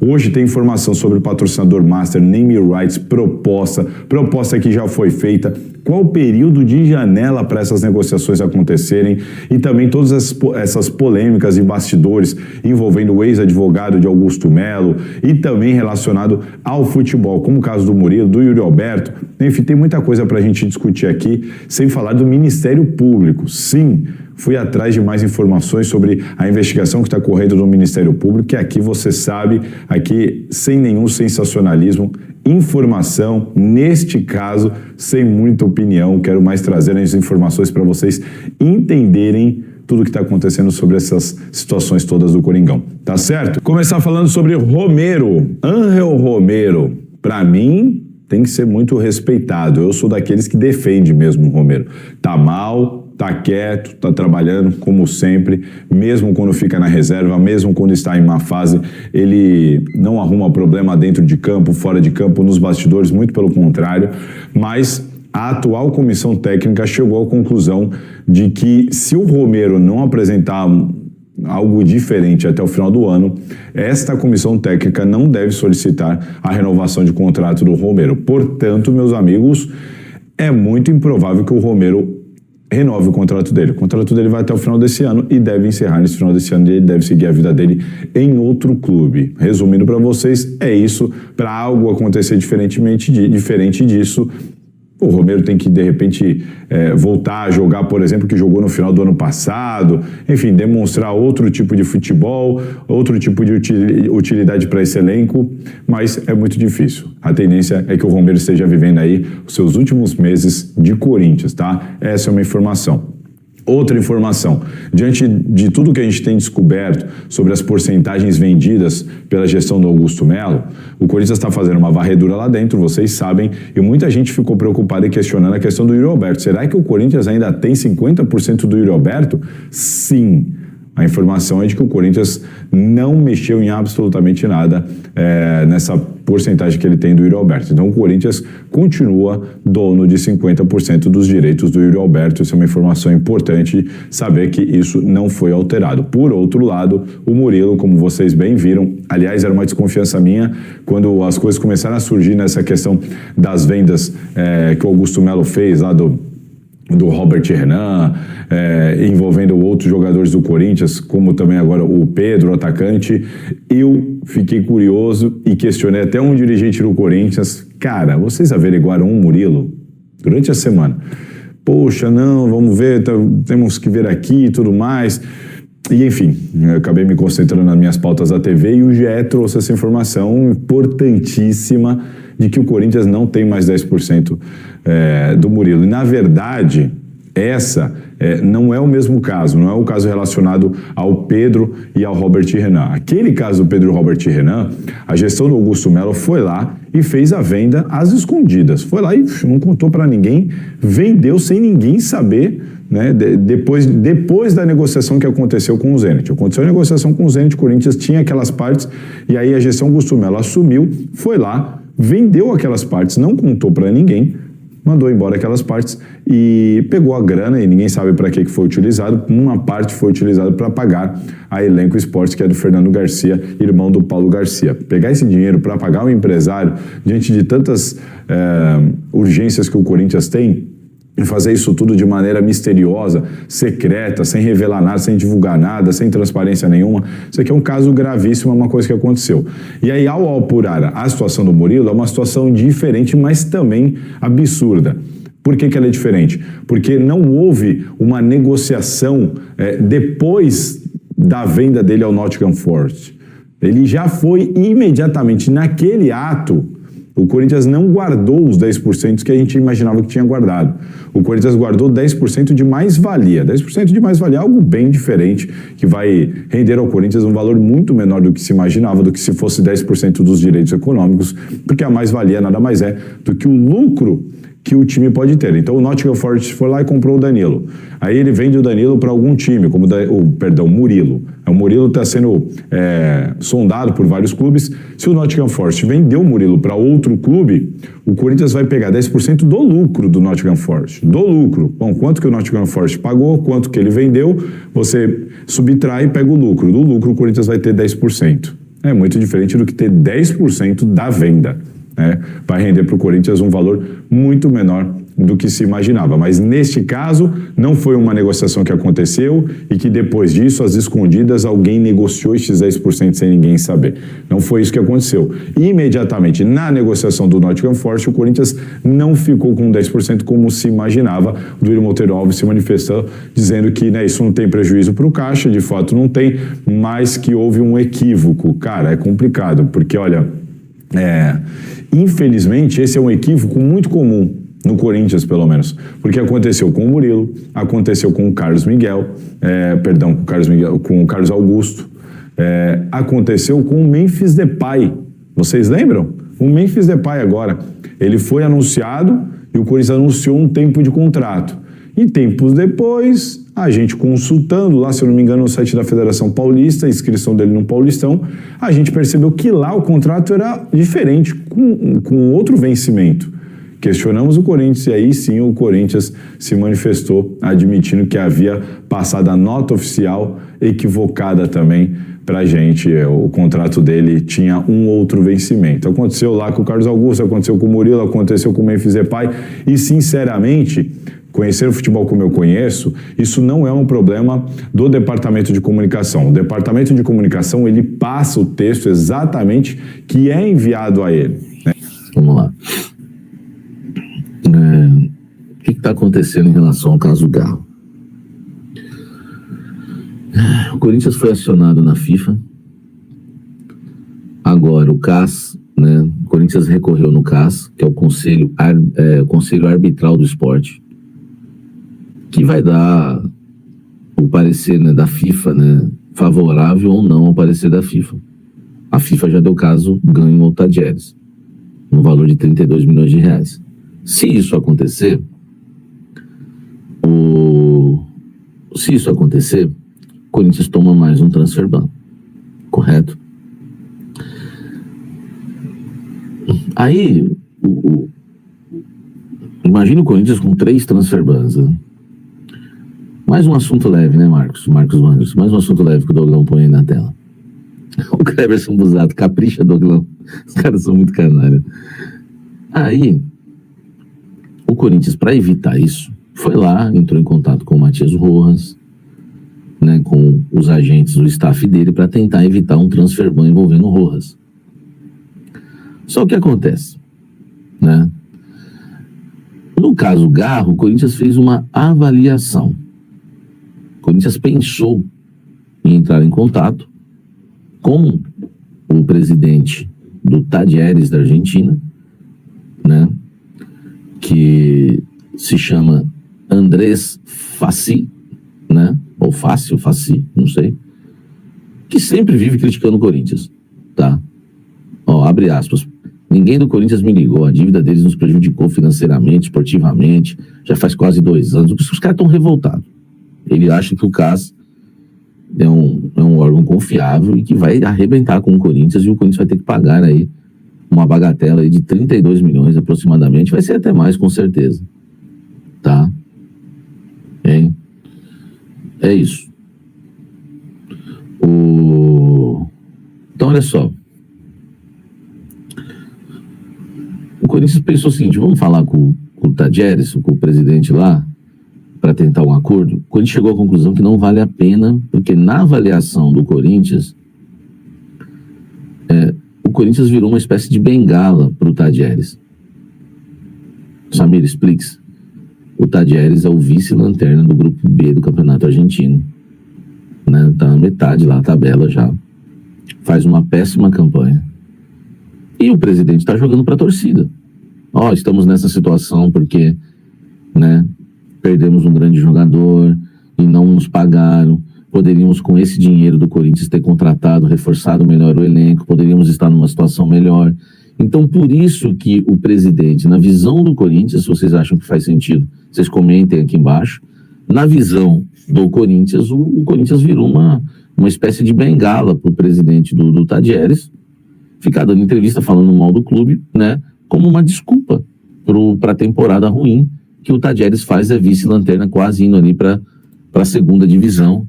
Hoje tem informação sobre o patrocinador Master, Name Rights, proposta que já foi feita, qual o período de janela para essas negociações acontecerem e também todas essas polêmicas e bastidores envolvendo o ex-advogado de Augusto Melo e também relacionado ao futebol, como o caso do Murilo, do Yuri Alberto. Enfim, tem muita coisa para a gente discutir aqui, sem falar do Ministério Público. Sim, fui atrás de mais informações sobre a investigação que está correndo no Ministério Público, que aqui você sabe, aqui sem nenhum sensacionalismo, informação, neste caso, sem muita opinião. Quero mais trazer as informações para vocês entenderem tudo o que está acontecendo sobre essas situações todas do Coringão, tá certo? Começar falando sobre Romero, Ángel Romero. Para mim, tem que ser muito respeitado. Eu sou daqueles que defende mesmo o Romero. Tá mal, tá quieto, tá trabalhando como sempre, mesmo quando fica na reserva, mesmo quando está em má fase, ele não arruma problema dentro de campo, fora de campo, nos bastidores, muito pelo contrário, mas a atual comissão técnica chegou à conclusão de que se o Romero não apresentar algo diferente até o final do ano, esta comissão técnica não deve solicitar a renovação de contrato do Romero. Portanto, meus amigos, é muito improvável que o Romero renove o contrato dele. O contrato dele vai até o final desse ano e deve encerrar nesse final desse ano e ele deve seguir a vida dele em outro clube. Resumindo para vocês, é isso. Para algo acontecer diferente disso, o Romero tem que, de repente, voltar a jogar, por exemplo, que jogou no final do ano passado, enfim, demonstrar outro tipo de futebol, outro tipo de utilidade para esse elenco, mas é muito difícil. A tendência é que o Romero esteja vivendo aí os seus últimos meses de Corinthians, tá? Essa é uma informação. Outra informação, diante de tudo que a gente tem descoberto sobre as porcentagens vendidas pela gestão do Augusto Melo, o Corinthians está fazendo uma varredura lá dentro, vocês sabem, e muita gente ficou preocupada e questionando a questão do Yuri Alberto. Será que o Corinthians ainda tem 50% do Yuri Alberto? Sim. A informação é de que o Corinthians não mexeu em absolutamente nada nessa porcentagem que ele tem do Yuri Alberto. Então o Corinthians continua dono de 50% dos direitos do Yuri Alberto. Isso é uma informação importante, saber que isso não foi alterado. Por outro lado, o Murilo, como vocês bem viram, aliás, era uma desconfiança minha quando as coisas começaram a surgir nessa questão das vendas que o Augusto Melo fez lá do Robert Renan, envolvendo outros jogadores do Corinthians, como também agora o Pedro, o atacante. Eu fiquei curioso e questionei até um dirigente do Corinthians. Cara, vocês averiguaram um Murilo durante a semana? Poxa, não, vamos ver, temos que ver aqui e tudo mais. E enfim, eu acabei me concentrando nas minhas pautas da TV e o GE trouxe essa informação importantíssima de que o Corinthians não tem mais 10% do Murilo. E, na verdade, essa não é o mesmo caso, não é o caso relacionado ao Pedro e ao Robert Renan. Aquele caso do Pedro e Robert Renan, a gestão do Augusto Melo foi lá e fez a venda às escondidas. Foi lá e não contou para ninguém, vendeu sem ninguém saber, né? Depois da negociação que aconteceu com o Zenit. Aconteceu a negociação com o Zenit, o Corinthians tinha aquelas partes e aí a gestão Augusto Melo assumiu, foi lá, vendeu aquelas partes, não contou para ninguém, mandou embora aquelas partes e pegou a grana e ninguém sabe para que foi utilizado. Uma parte foi utilizada para pagar a Elenco Esportes, que é do Fernando Garcia, irmão do Paulo Garcia. Pegar esse dinheiro para pagar o empresário diante de tantas urgências que o Corinthians tem, e fazer isso tudo de maneira misteriosa, secreta, sem revelar nada, sem divulgar nada, sem transparência nenhuma. Isso aqui é um caso gravíssimo, é uma coisa que aconteceu. E aí, ao apurar a situação do Murilo, é uma situação diferente, mas também absurda. Por que ela é diferente? Porque não houve uma negociação depois da venda dele ao Nottingham Forest. Ele já foi imediatamente naquele ato. O Corinthians não guardou os 10% que a gente imaginava que tinha guardado. O Corinthians guardou 10% de mais-valia. 10% de mais-valia é algo bem diferente, que vai render ao Corinthians um valor muito menor do que se imaginava, do que se fosse 10% dos direitos econômicos, porque a mais-valia nada mais é do que o lucro que o time pode ter. Então o Nottingham Forest foi lá e comprou o Danilo. Aí ele vende o Danilo para algum time, como o Murilo. O Murilo está sendo sondado por vários clubes. Se o Nottingham Forest vendeu o Murilo para outro clube, o Corinthians vai pegar 10% do lucro do Nottingham Forest. Do lucro. Bom, quanto que o Nottingham Forest pagou, quanto que ele vendeu, você subtrai e pega o lucro. Do lucro o Corinthians vai ter 10%. É muito diferente do que ter 10% da venda, né? Vai render para o Corinthians um valor muito menor do que se imaginava. Mas neste caso, não foi uma negociação que aconteceu e que depois disso, às escondidas, alguém negociou esses 10% sem ninguém saber. Não foi isso que aconteceu. Imediatamente, na negociação do Nottingham Forest, o Corinthians não ficou com 10% como se imaginava. O Duílio Monteiro Alves se manifestou dizendo que, né, isso não tem prejuízo para o caixa, de fato não tem, mas que houve um equívoco. Cara, é complicado, porque, olha, infelizmente, esse é um equívoco muito comum no Corinthians, pelo menos, porque aconteceu com o Murilo, aconteceu com o Carlos Miguel, com o Carlos Augusto, aconteceu com o Memphis Depay. Vocês lembram? O Memphis Depay agora, ele foi anunciado e o Corinthians anunciou um tempo de contrato. E tempos depois, a gente consultando lá, se eu não me engano, no site da Federação Paulista, a inscrição dele no Paulistão, a gente percebeu que lá o contrato era diferente, com outro vencimento. Questionamos o Corinthians e aí sim o Corinthians se manifestou admitindo que havia passado a nota oficial equivocada também pra gente. O contrato dele tinha um outro vencimento. Aconteceu lá com o Carlos Augusto, aconteceu com o Murilo, aconteceu com o Memphis Depay e, sinceramente, conhecer o futebol como eu conheço, isso não é um problema do departamento de comunicação. O departamento de comunicação, ele passa o texto exatamente que é enviado a ele, né? Vamos lá. O que está acontecendo em relação ao caso Garro? O Corinthians foi acionado na FIFA. Agora o CAS, né? O Corinthians recorreu no CAS, que é o Conselho Arbitral do Esporte, que vai dar o parecer, né, da FIFA, né, favorável ou não ao parecer da FIFA. A FIFA já deu caso ganho ao Tadieres, no valor de 32 milhões de reais. Se isso acontecer, o Corinthians toma mais um transfer ban, correto? Aí, imagina o Corinthians com 3 transfer bans, né? Mais um assunto leve, né, Marcos Wanderson? Mais um assunto leve que o Doglão põe aí na tela. O Cleverson Busato, capricha, Doglão. Os caras são muito canalha. Aí, o Corinthians, para evitar isso, foi lá, entrou em contato com o Matias Rojas, né, com os agentes do staff dele, para tentar evitar um transfer ban envolvendo o Rojas. Só que acontece, né? No caso Garro, o Corinthians fez uma avaliação. O Corinthians pensou em entrar em contato com o presidente do Tadieres da Argentina, né, que se chama Andrés Fassi, né, ou Fassi, não sei, que sempre vive criticando o Corinthians, tá? Ó, abre aspas. Ninguém do Corinthians me ligou, a dívida deles nos prejudicou financeiramente, esportivamente, já faz quase 2 anos. Os caras estão revoltados. Ele acha que o CAS é um órgão confiável e que vai arrebentar com o Corinthians, e o Corinthians vai ter que pagar aí uma bagatela aí de 32 milhões aproximadamente, vai ser até mais com certeza, tá? Hein? É isso. Então olha só, o Corinthians pensou o seguinte: vamos falar com o Tadieres, com o presidente lá, para tentar um acordo. O Corinthians chegou à conclusão que não vale a pena, porque na avaliação do Corinthians, o Corinthians virou uma espécie de bengala para o Tadieres. Samir, explique-se. O Tadieres é o vice-lanterna do grupo B do Campeonato Argentino, né? Tá na metade lá, a tabela já. Faz uma péssima campanha. E o presidente está jogando para a torcida. Ó, estamos nessa situação porque, né, perdemos um grande jogador e não nos pagaram. Poderíamos, com esse dinheiro do Corinthians, ter contratado, reforçado melhor o elenco, poderíamos estar numa situação melhor. Então, por isso que o presidente, na visão do Corinthians, se vocês acham que faz sentido, vocês comentem aqui embaixo. Na visão do Corinthians, o Corinthians virou uma espécie de bengala para o presidente do Tadieres, ficar dando entrevista falando mal do clube, né, como uma desculpa para a temporada ruim que o Tadieres faz, vice-lanterna, quase indo ali para a segunda divisão,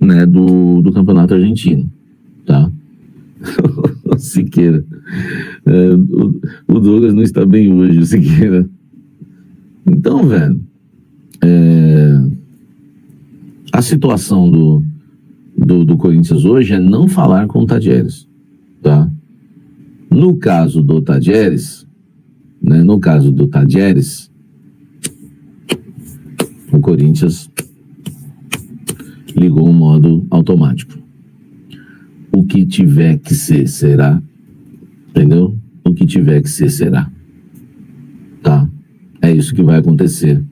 né, do Campeonato Argentino, tá? Siqueira. O Douglas não está bem hoje, o Siqueira. Então, velho, a situação do Corinthians hoje é não falar com o Tadieres, tá? No caso do Tadieres, né, o Corinthians ligou o modo automático. O que tiver que ser, será. Entendeu? O que tiver que ser, será. Tá? É isso que vai acontecer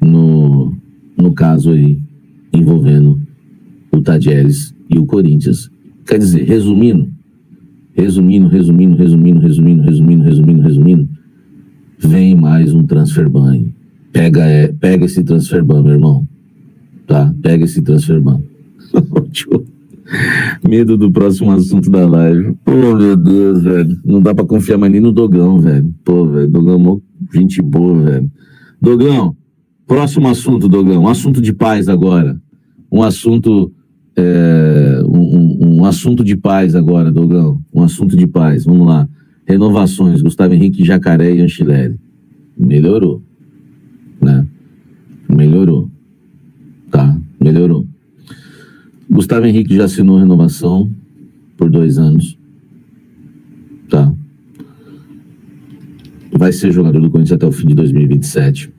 no caso aí, envolvendo o Tadieres e o Corinthians. Quer dizer, resumindo, vem mais um transfer ban. Pega esse transfer ban, meu irmão. Tá? Pega esse transfer ban. Medo do próximo assunto da live. Pô, meu Deus, velho. Não dá pra confiar mais nem no Dogão, velho. Pô, velho. Dogão, gente boa, velho. Dogão, próximo assunto, Dogão. Um assunto de paz agora. Um assunto de paz agora, Dogão. Um assunto de paz. Vamos lá. Renovações. Gustavo Henrique, Jacaré e Anchileri. Melhorou. Né? Melhorou. Tá? Melhorou. Gustavo Henrique já assinou renovação por 2 anos. Tá? Vai ser jogador do Corinthians até o fim de 2027.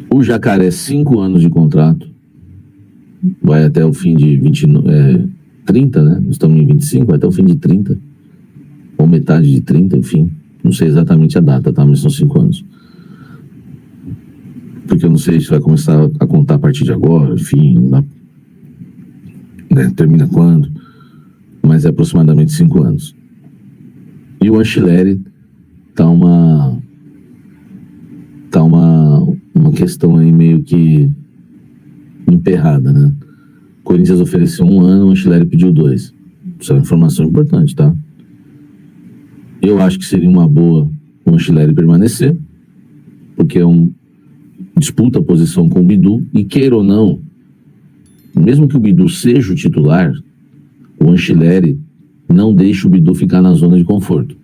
O Jacaré, 5 anos de contrato. Vai até o fim de 30, né? Nós estamos em 25, vai até o fim de 30. Ou metade de 30, enfim. Não sei exatamente a data, tá? Mas são 5 anos. Porque eu não sei se vai começar a contar a partir de agora, enfim, termina quando, mas é aproximadamente 5 anos. E o Anchileri tá uma questão aí meio que emperrada, né? O Corinthians ofereceu 1 ano, o Anchileri pediu 2. Isso é uma informação importante, tá? Eu acho que seria uma boa o Anchileri permanecer, porque disputa a posição com o Bidu, e queira ou não, mesmo que o Bidu seja o titular, o Anchileri não deixa o Bidu ficar na zona de conforto.